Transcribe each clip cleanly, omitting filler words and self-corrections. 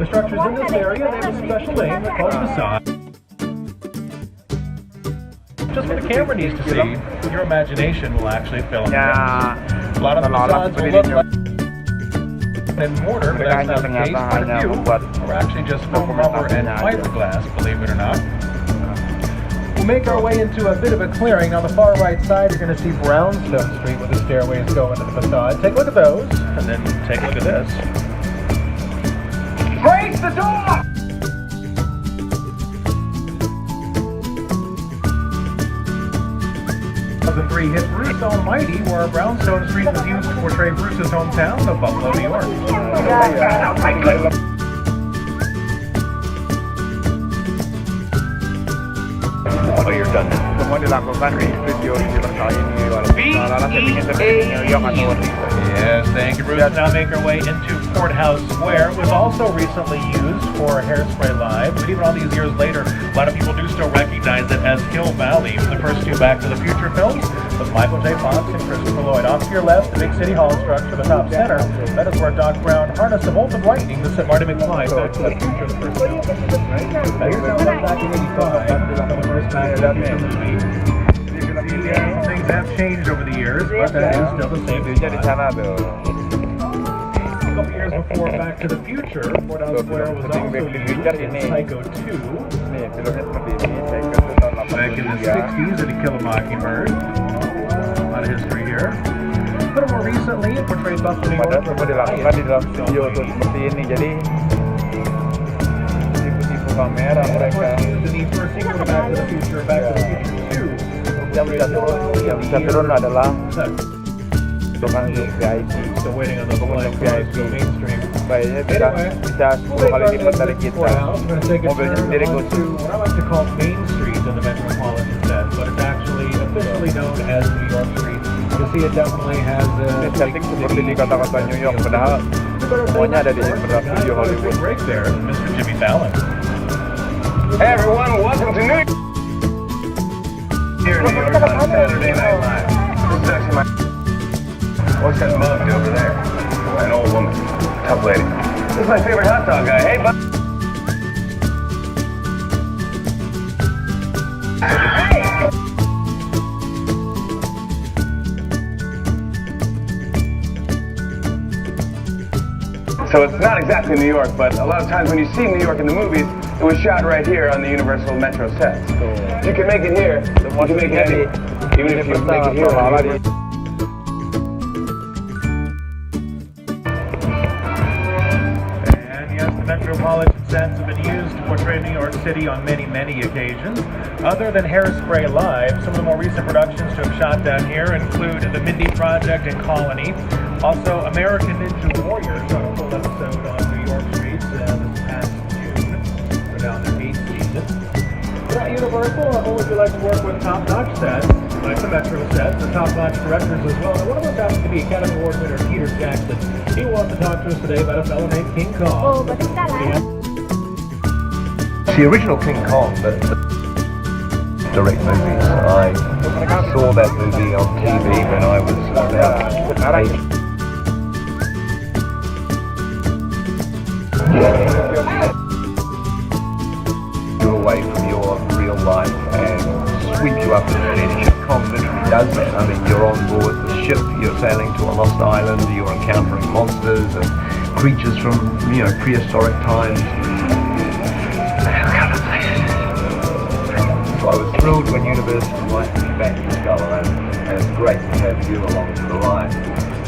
The structures in this area, they have a special name. They're called facade. Just what the camera needs to see, your imagination will actually fill in. Ya, A lot of the facades will look like in mortar, but that's not the case. Quite a few are actually just foam rubber and fiberglass, believe it or not. We'll make our way into a bit of a clearing. On the far right side, you're going to see Brownstone Street where the stairways go into the facade. Take a look at those, and then take a look at this. Raise the door! 2003 hit Bruce Almighty, where Brownstone Street was used to portray Bruce's hometown of Buffalo, New York. Oh, you're done now. semua dilakukan di studio Universal ini walaupun New York atau Yes, thank you, Bruce. Now make our way into Courthouse Square. It was also recently used for Hairspray Live, but even all these years later, a lot of people do still recognize it as Hill Valley. The first two Back to the Future films with Michael J. Fox and Christopher Lloyd. Off to your left, the big City Hall structure, the top center. That is where Doc Brown harnessed a bolt of lightning to set Marty McFly Back to the Future, the first film. Now here's how it looked back in '85, the first Back to the Future movie. Things have changed over the years, but that is still the same. di sana tuh. A couple years before Back to the Future, Courthouse Square was also used in Psycho 2. Nih, filmnya seperti ini. Saya ke tahun Back in the 60s in To Kill a Mockingbird. A lot of history here. But more recently, it portrayed Buffalo, New York. Padahal semua dilakukan di dalam studio tuh seperti ini. Jadi tipu-tipu kamera mereka. The need for a sequel to Back to the Future, Back to the Future 2. Yang bisa turun adalah tukang VIP. Still waiting on the flight to go mainstream. Bayarnya bisa 10 kali lipat dari kita. Mobilnya sendiri khusus. What I like to call Main Street in the metropolitan sense, but it's actually officially known as New York Street. You see, it definitely has setting seperti di kota-kota New York, padahal semuanya ada di Universal Studio Hollywood. Break there, Mr. Jimmy Fallon. Hey everyone, welcome to New York. Here in New York on Saturday Night Live. This is actually my... What's that mug over there? An old woman. Tough lady. This is my favorite hot dog guy. Hey, bud. So it's not exactly New York, but a lot of times when you see New York in the movies, it was shot right here on the Universal Metro sets. If you can make it here, you can make it anywhere. Even if you make it here. And yes, the metropolitan sets have been used to portray New York City on many, many occasions. Other than Hairspray Live, some of the more recent productions to have shot down here include The Mindy Project and Colony. Also, American Ninja Warriors on a full episode on New York streets this past June. We're down there 8th season. At Universal, I've always liked to work with top-notch sets, like the Metro sets, the top-notch directors as well. And one of us happens to be Academy Award winner Peter Jackson. He wants to talk to us today about a fellow named King Kong. Oh, but it's not like The original King Kong, the direct movies. I saw that movie on TV when I was about 8. You away from your real life and sweep you up in an edge. Kong literally does that. I mean, you're on board the ship, you're sailing to a lost island, you're encountering monsters and creatures from, prehistoric times. So I was thrilled when Universal invited me back to Skull Island, and it's great to have you along for the ride.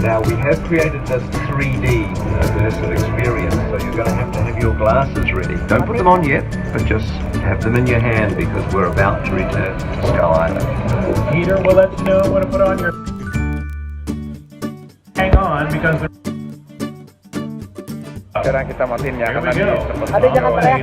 Now we have created this 3D immersive experience, so you're going to have your glasses ready. Don't put them on yet, but just have them in your hand because we're about to return to Skull Island. Peter will let you know when to put on your... Hang on, because... Sekarang kita matiin ya, Here we karena go. di tempat Ada jangan teriak.